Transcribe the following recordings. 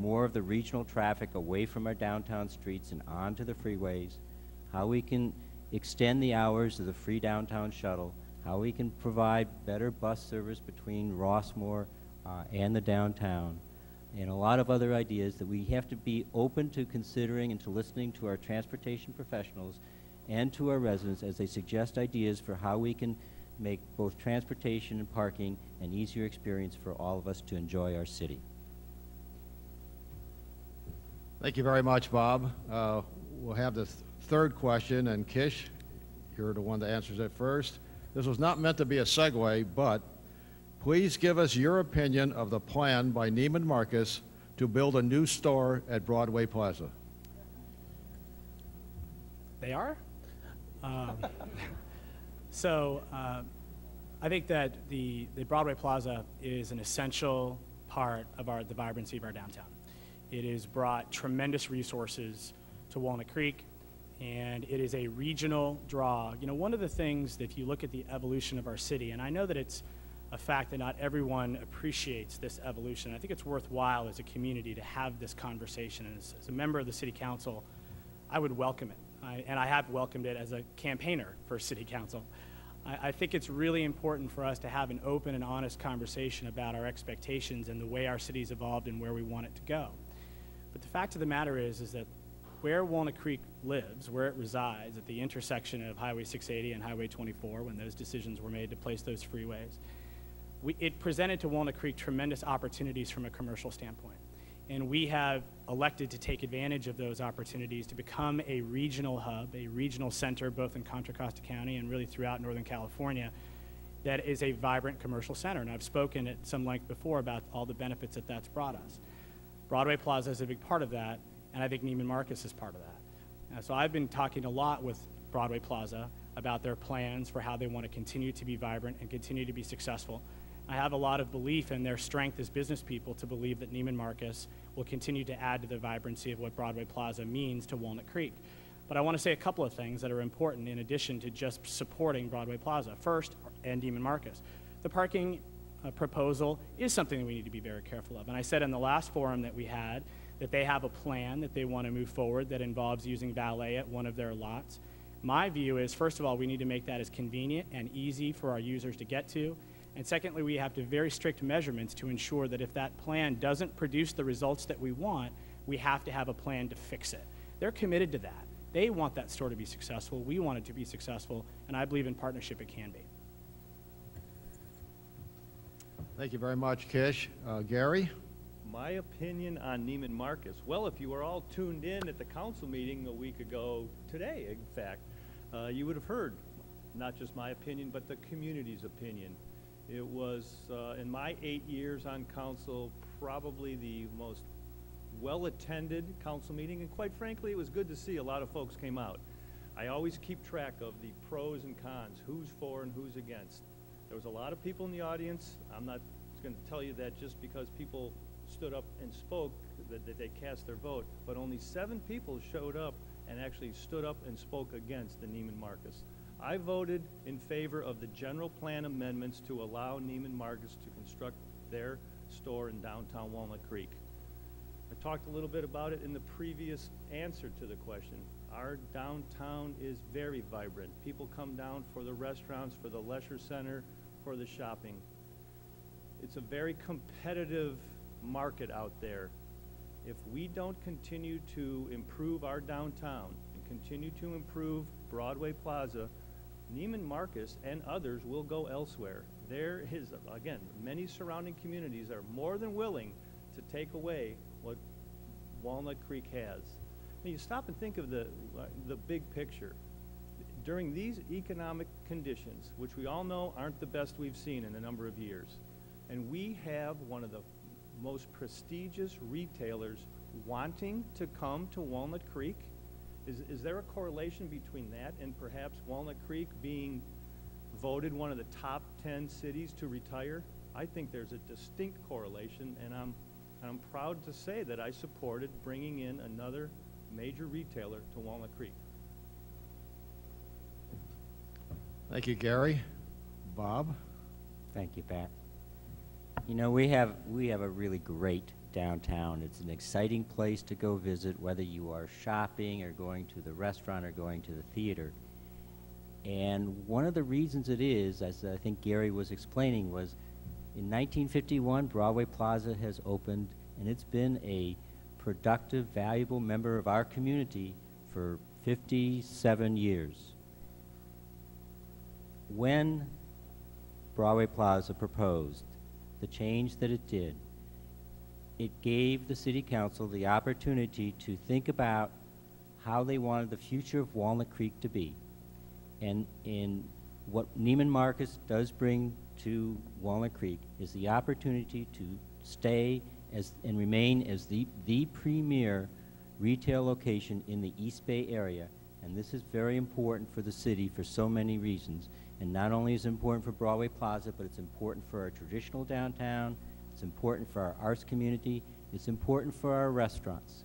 more of the regional traffic away from our downtown streets and onto the freeways, how we can extend the hours of the free downtown shuttle, how we can provide better bus service between Rossmoor and the downtown, and a lot of other ideas that we have to be open to considering and to listening to our transportation professionals and to our residents as they suggest ideas for how we can make both transportation and parking an easier experience for all of us to enjoy our city. Thank you very much, Bob. We'll have the third question, and Kish, you're the one that answers it first. This was not meant to be a segue, but please give us your opinion of the plan by Neiman Marcus to build a new store at Broadway Plaza. They are? I think that the Broadway Plaza is an essential part of the vibrancy of our downtown. It has brought tremendous resources to Walnut Creek, and it is a regional draw. You know, one of the things that if you look at the evolution of our city, and I know that it's a fact that not everyone appreciates this evolution. I think it's worthwhile as a community to have this conversation, and as a member of the City Council, I would welcome it. And I have welcomed it as a campaigner for City Council. I think it's really important for us to have an open and honest conversation about our expectations and the way our city's evolved and where we want it to go. But the fact of the matter is that where Walnut Creek lives, where it resides, at the intersection of Highway 680 and Highway 24, when those decisions were made to place those freeways, it presented to Walnut Creek tremendous opportunities from a commercial standpoint. And we have elected to take advantage of those opportunities to become a regional hub, a regional center, both in Contra Costa County and really throughout Northern California, that is a vibrant commercial center. And I've spoken at some length before about all the benefits that that's brought us. Broadway Plaza is a big part of that, and I think Neiman Marcus is part of that. So I've been talking a lot with Broadway Plaza about their plans for how they want to continue to be vibrant and continue to be successful. I have a lot of belief in their strength as business people to believe that Neiman Marcus will continue to add to the vibrancy of what Broadway Plaza means to Walnut Creek. But I want to say a couple of things that are important in addition to just supporting Broadway Plaza. First, and Neiman Marcus. The parking proposal is something that we need to be very careful of. And I said in the last forum that we had that they have a plan that they want to move forward that involves using valet at one of their lots. My view is, first of all, we need to make that as convenient and easy for our users to get to. And secondly, we have to very strict measurements to ensure that if that plan doesn't produce the results that we want, we have to have a plan to fix it. They're committed to that. They want that store to be successful. We want it to be successful. And I believe in partnership it can be. Thank you very much, Kish. Gary? My opinion on Neiman Marcus. Well, if you were all tuned in at the council meeting a week ago today, in fact, you would have heard not just my opinion, but the community's opinion. It was, in my 8 years on council, probably the most well-attended council meeting, and quite frankly, it was good to see a lot of folks came out. I always keep track of the pros and cons, who's for and who's against. There was a lot of people in the audience. I'm not going to tell you that just because people stood up and spoke that they cast their vote, but only 7 people showed up and actually stood up and spoke against the Neiman Marcus. I voted in favor of the general plan amendments to allow Neiman Marcus to construct their store in downtown Walnut Creek. I talked a little bit about it in the previous answer to the question. Our downtown is very vibrant. People come down for the restaurants, for the leisure center, for the shopping. It's a very competitive market out there. If we don't continue to improve our downtown and continue to improve Broadway Plaza, Neiman Marcus and others will go elsewhere. There is, again, many surrounding communities are more than willing to take away what Walnut Creek has. When you stop and think of the big picture, during these economic conditions, which we all know aren't the best we've seen in a number of years, and we have one of the most prestigious retailers wanting to come to Walnut Creek, is there a correlation between that and perhaps Walnut Creek being voted one of the top 10 cities to retire? I think there's a distinct correlation, and I'm proud to say that I supported bringing in another major retailer to Walnut Creek. Thank you, Gary. Bob? Thank you, Pat. You know, we have a really great downtown. It's an exciting place to go visit, whether you are shopping or going to the restaurant or going to the theater. And one of the reasons it is, as I think Gary was explaining, was in 1951, Broadway Plaza has opened, and it's been a productive, valuable member of our community for 57 years. When Broadway Plaza proposed the change that it did, it gave the City Council the opportunity to think about how they wanted the future of Walnut Creek to be. And in what Neiman Marcus does bring to Walnut Creek is the opportunity to stay as and remain as the premier retail location in the East Bay area. And this is very important for the city for so many reasons. And not only is it important for Broadway Plaza, but it's important for our traditional downtown, it's important for our arts community, it's important for our restaurants.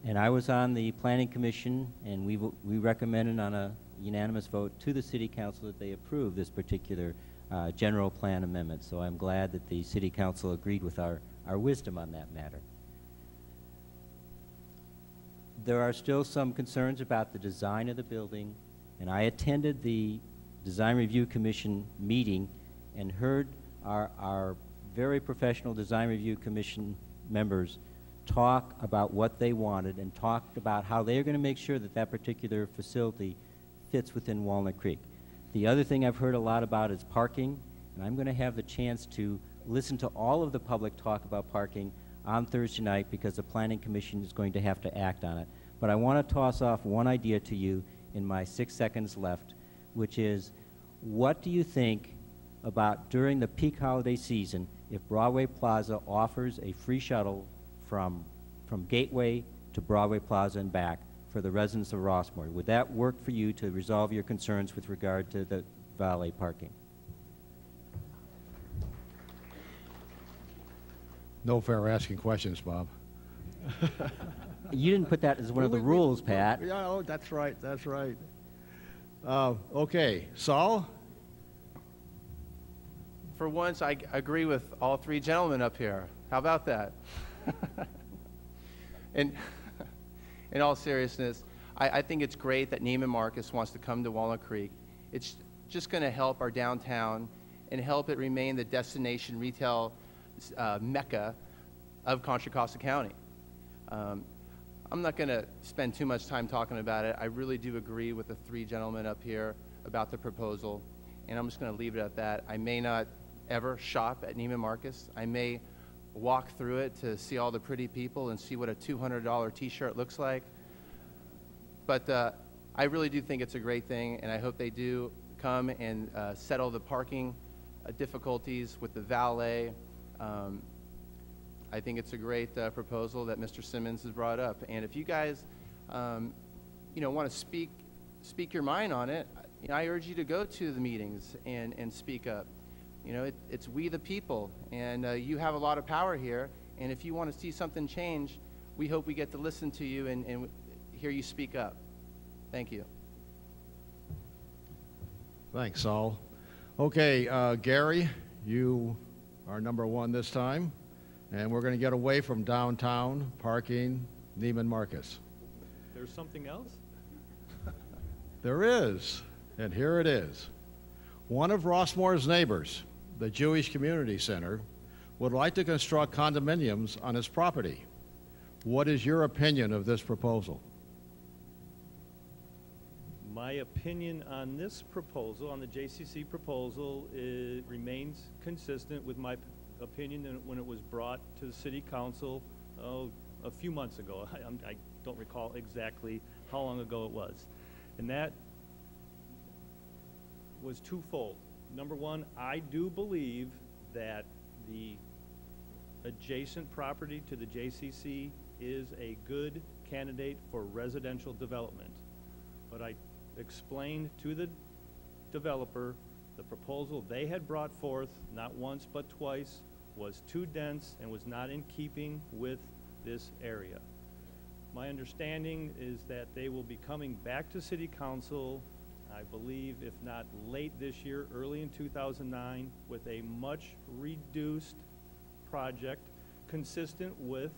And I was on the Planning Commission, and we recommended on a unanimous vote to the City Council that they approve this particular general plan amendment. So I'm glad that the City Council agreed with our wisdom on that matter. There are still some concerns about the design of the building, and I attended the Design Review Commission meeting and heard our very professional Design Review Commission members talk about what they wanted and talked about how they're going to make sure that that particular facility fits within Walnut Creek. The other thing I've heard a lot about is parking, and I'm going to have the chance to listen to all of the public talk about parking on Thursday night because the Planning Commission is going to have to act on it. But I want to toss off one idea to you in my 6 seconds left, which is, what do you think about during the peak holiday season if Broadway Plaza offers a free shuttle from Gateway to Broadway Plaza and back for the residents of Rossmoor? Would that work for you to resolve your concerns with regard to the valet parking? No fair asking questions, Bob. You didn't put that as one of the rules, Pat. Yeah, oh, that's right, that's right. Okay, Saul? For once, I agree with all three gentlemen up here. How about that? And in all seriousness, I think it's great that Neiman Marcus wants to come to Walnut Creek. It's just going to help our downtown and help it remain the destination retail mecca of Contra Costa County. I'm not going to spend too much time talking about it. I really do agree with the three gentlemen up here about the proposal, and I'm just going to leave it at that. I may not ever shop at Neiman Marcus. I may walk through it to see all the pretty people and see what a $200 t-shirt looks like. But I really do think it's a great thing, and I hope they do come and settle the parking difficulties with the valet. I think it's a great proposal that Mr. Simmons has brought up. And if you guys, want to speak your mind on it, I urge you to go to the meetings and speak up. It's we the people, and you have a lot of power here. And if you want to see something change, we hope we get to listen to you and hear you speak up. Thank you. Thanks, Saul. Okay, Gary, you are number one this time, and we're going to get away from downtown parking, Neiman Marcus. There's something else? There is, and here it is. One of Rossmoor's neighbors, the Jewish Community Center, would like to construct condominiums on his property. What is your opinion of this proposal? My opinion on this proposal, on the JCC proposal, remains consistent with my opinion when it was brought to the City Council a few months ago. I don't recall exactly how long ago it was. And that was twofold. Number one, I do believe that the adjacent property to the JCC is a good candidate for residential development. But I explained to the developer the proposal they had brought forth, not once but twice, was too dense and was not in keeping with this area. My understanding is that they will be coming back to City Council, I believe, if not late this year, early in 2009, with a much reduced project consistent with